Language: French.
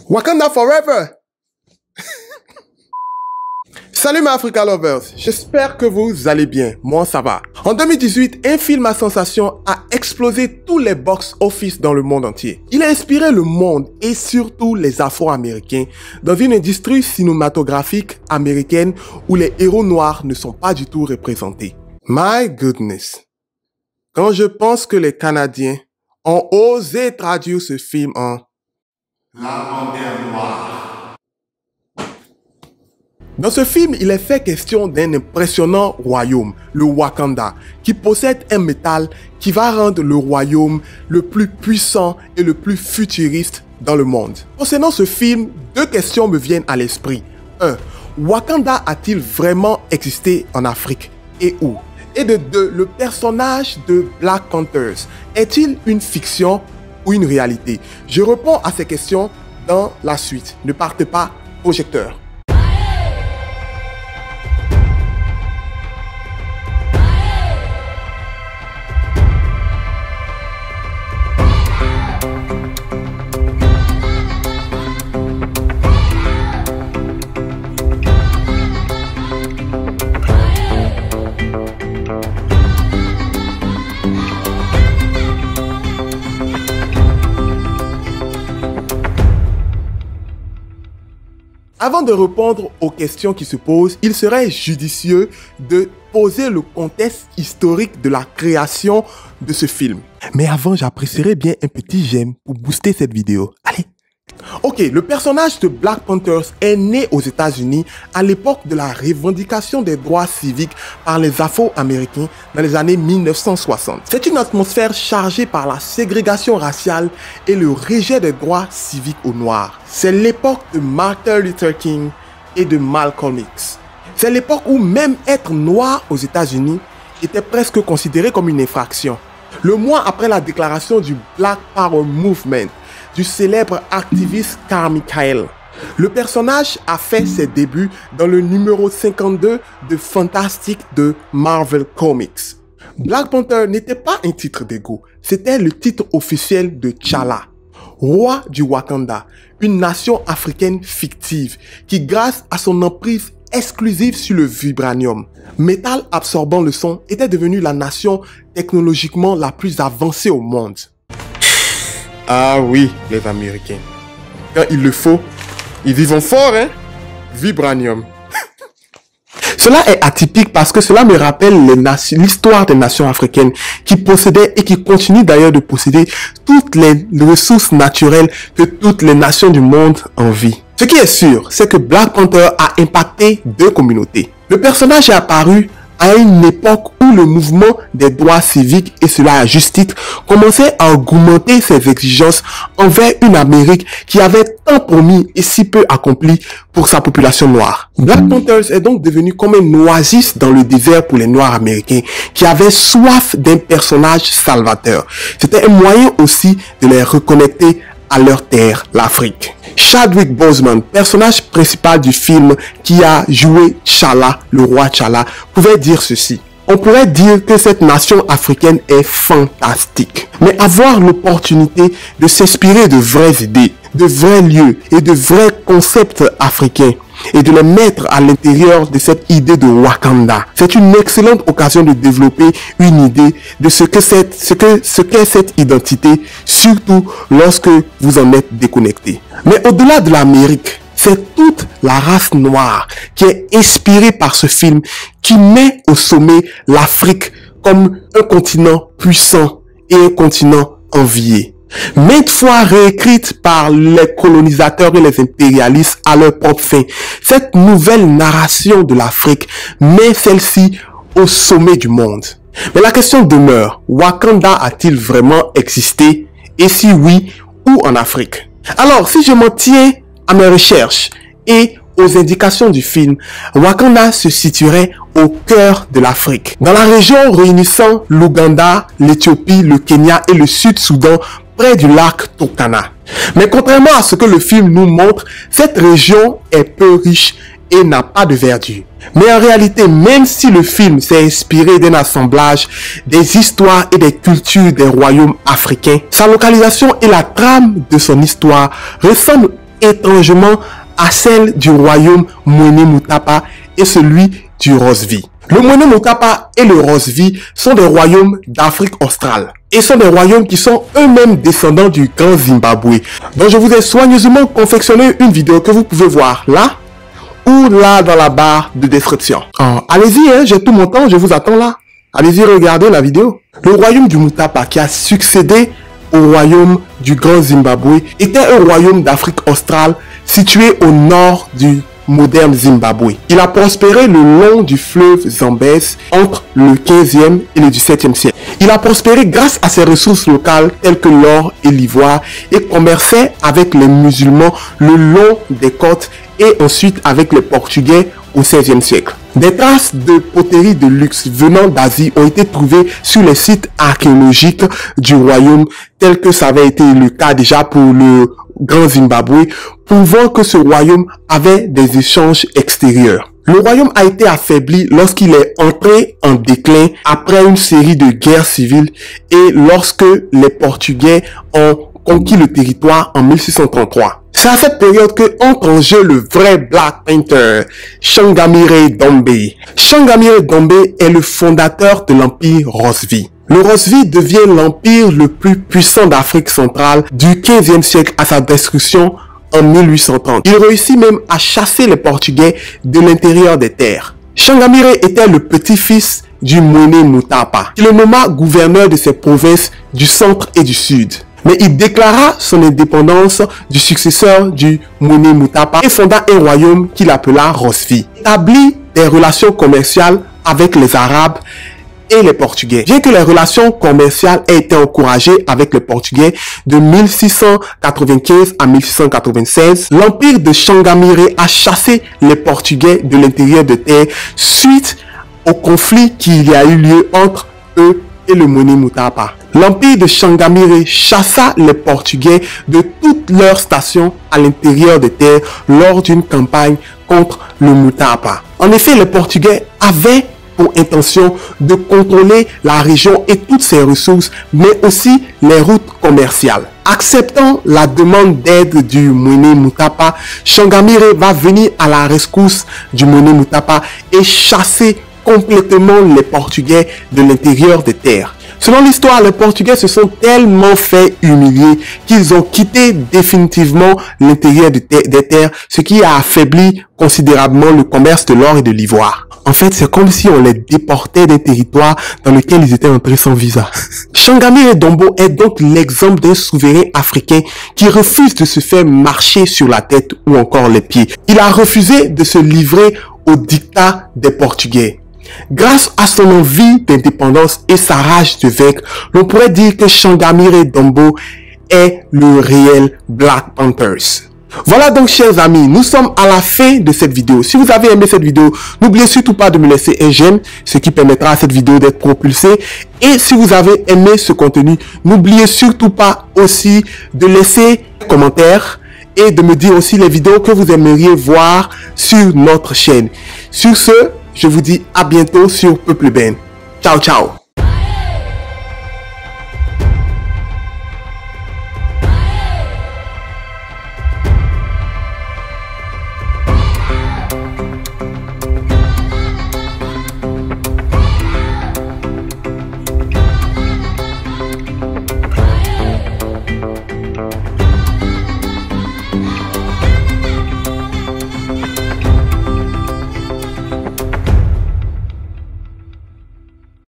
Wakanda forever! Salut mes Africa Lovers, j'espère que vous allez bien, moi ça va. En 2018, un film à sensation a explosé tous les box-office dans le monde entier. Il a inspiré le monde et surtout les Afro-Américains dans une industrie cinématographique américaine où les héros noirs ne sont pas du tout représentés. My goodness! Quand je pense que les Canadiens ont osé traduire ce film en La Panthère Noire. Dans ce film, il est fait question d'un impressionnant royaume, le Wakanda, qui possède un métal qui va rendre le royaume le plus puissant et le plus futuriste dans le monde. Concernant ce film, deux questions me viennent à l'esprit. 1. Wakanda a-t-il vraiment existé en Afrique et où? Et de 2. Le personnage de Black Panthers est-il une fiction ou une réalité? Je réponds à ces questions dans la suite. Ne partez pas, projecteur. Avant de répondre aux questions qui se posent, il serait judicieux de poser le contexte historique de la création de ce film. Mais avant, j'apprécierais bien un petit j'aime pour booster cette vidéo. Allez! Ok, le personnage de Black Panthers est né aux États-Unis à l'époque de la revendication des droits civiques par les Afro-Américains dans les années 1960. C'est une atmosphère chargée par la ségrégation raciale et le rejet des droits civiques aux Noirs. C'est l'époque de Martin Luther King et de Malcolm X. C'est l'époque où même être noir aux États-Unis était presque considéré comme une infraction. Le mois après la déclaration du Black Power Movement, du célèbre activiste Carmichael. Le personnage a fait ses débuts dans le numéro 52 de Fantastic de Marvel Comics. Black Panther n'était pas un titre d'ego, c'était le titre officiel de T'Challa, roi du Wakanda, une nation africaine fictive qui, grâce à son emprise exclusive sur le vibranium, métal absorbant le son, était devenue la nation technologiquement la plus avancée au monde. Ah oui, les Américains. Quand il le faut, ils vivent fort, hein? Vibranium. Cela est atypique parce que cela me rappelle l'histoire des nations africaines qui possédaient et qui continuent d'ailleurs de posséder toutes les ressources naturelles que toutes les nations du monde envient. Ce qui est sûr, c'est que Black Panther a impacté deux communautés. Le personnage est apparu à une époque où le mouvement des droits civiques, et cela à juste titre, commençait à augmenter ses exigences envers une Amérique qui avait tant promis et si peu accompli pour sa population noire. Black Panthers est donc devenu comme un oasis dans le désert pour les Noirs américains qui avaient soif d'un personnage salvateur. C'était un moyen aussi de les reconnecter à leur terre, l'Afrique. Chadwick Boseman, personnage principal du film qui a joué T'Challa, le roi T'Challa, pouvait dire ceci. On pourrait dire que cette nation africaine est fantastique. Mais avoir l'opportunité de s'inspirer de vraies idées, de vrais lieux et de vrais concepts africains et de les mettre à l'intérieur de cette idée de Wakanda, c'est une excellente occasion de développer une idée de ce qu'est cette identité, surtout lorsque vous en êtes déconnecté. Mais au-delà de l'Amérique, c'est toute la race noire qui est inspirée par ce film qui met au sommet l'Afrique comme un continent puissant et un continent envié. Maintes fois réécrite par les colonisateurs et les impérialistes à leur propre fin, cette nouvelle narration de l'Afrique met celle-ci au sommet du monde. Mais la question demeure, Wakanda a-t-il vraiment existé? Et si oui, où en Afrique? Alors, si je m'en tiens à mes recherches et aux indications du film, Wakanda se situerait au cœur de l'Afrique, dans la région réunissant l'Ouganda, l'Éthiopie, le Kenya et le Sud-Soudan, près du lac Turkana. Mais contrairement à ce que le film nous montre, cette région est peu riche et n'a pas de verdure. Mais en réalité, même si le film s'est inspiré d'un assemblage des histoires et des cultures des royaumes africains, sa localisation et la trame de son histoire ressemblent étrangement à celle du royaume Mwene-Moutapa et celui du Rosvi. Le Mwene-Moutapa et le Rosvi sont des royaumes d'Afrique australe et sont des royaumes qui sont eux-mêmes descendants du grand Zimbabwe. Donc je vous ai soigneusement confectionné une vidéo que vous pouvez voir là ou là dans la barre de description. Allez-y, hein, j'ai tout mon temps, je vous attends là. Allez-y, regardez la vidéo. Le royaume du Moutapa qui a succédé au royaume du grand Zimbabwe était un royaume d'Afrique australe situé au nord du moderne Zimbabwe. Il a prospéré le long du fleuve Zambèze entre le 15e et le 17e siècle. Il a prospéré grâce à ses ressources locales telles que l'or et l'ivoire et commerçait avec les musulmans le long des côtes et ensuite avec les Portugais au 16e siècle. Des traces de poterie de luxe venant d'Asie ont été trouvées sur les sites archéologiques du royaume, tel que ça avait été le cas déjà pour le Grand Zimbabwe, prouvant que ce royaume avait des échanges extérieurs. Le royaume a été affaibli lorsqu'il est entré en déclin après une série de guerres civiles et lorsque les Portugais ont conquis le territoire en 1633. C'est à cette période que entre en jeu le vrai Black Panther, Shangamire Dombe. Shangamire Dombe est le fondateur de l'empire Rosvi. Le Rosvi devient l'empire le plus puissant d'Afrique centrale du 15e siècle à sa destruction en 1830. Il réussit même à chasser les Portugais de l'intérieur des terres. Shangamire était le petit-fils du Mwene-Moutapa, qui le nomma gouverneur de ses provinces du centre et du sud. Mais il déclara son indépendance du successeur du Mwene-Moutapa et fonda un royaume qu'il appela Rosvi. Il établit des relations commerciales avec les Arabes et les Portugais. Bien que les relations commerciales aient été encouragées avec les Portugais de 1695 à 1696, l'empire de Shangamire a chassé les Portugais de l'intérieur de terre suite au conflit qu'il y a eu lieu entre eux et le Mwene-Moutapa. L'empire de Shangamire chassa les Portugais de toutes leurs stations à l'intérieur des terres lors d'une campagne contre le Moutapa. En effet, les Portugais avaient pour intention de contrôler la région et toutes ses ressources, mais aussi les routes commerciales. Acceptant la demande d'aide du Mwene-Moutapa, Shangamire va venir à la rescousse du Mwene-Moutapa et chasser complètement les Portugais de l'intérieur des terres. Selon l'histoire, les Portugais se sont tellement fait humilier qu'ils ont quitté définitivement l'intérieur des terres, ce qui a affaibli considérablement le commerce de l'or et de l'ivoire. En fait, c'est comme si on les déportait des territoires dans lesquels ils étaient entrés sans visa. Shangamire Dombo est donc l'exemple d'un souverain africain qui refuse de se faire marcher sur la tête ou encore les pieds. Il a refusé de se livrer au diktat des Portugais. Grâce à son envie d'indépendance et sa rage de vaincre, l'on pourrait dire que Shangamire Dombo est le réel Black Panthers. Voilà donc, chers amis, nous sommes à la fin de cette vidéo. Si vous avez aimé cette vidéo, n'oubliez surtout pas de me laisser un j'aime, ce qui permettra à cette vidéo d'être propulsée. Et si vous avez aimé ce contenu, n'oubliez surtout pas aussi de laisser un commentaire et de me dire aussi les vidéos que vous aimeriez voir sur notre chaîne. Sur ce, je vous dis à bientôt sur Peuple Ben. Ciao, ciao.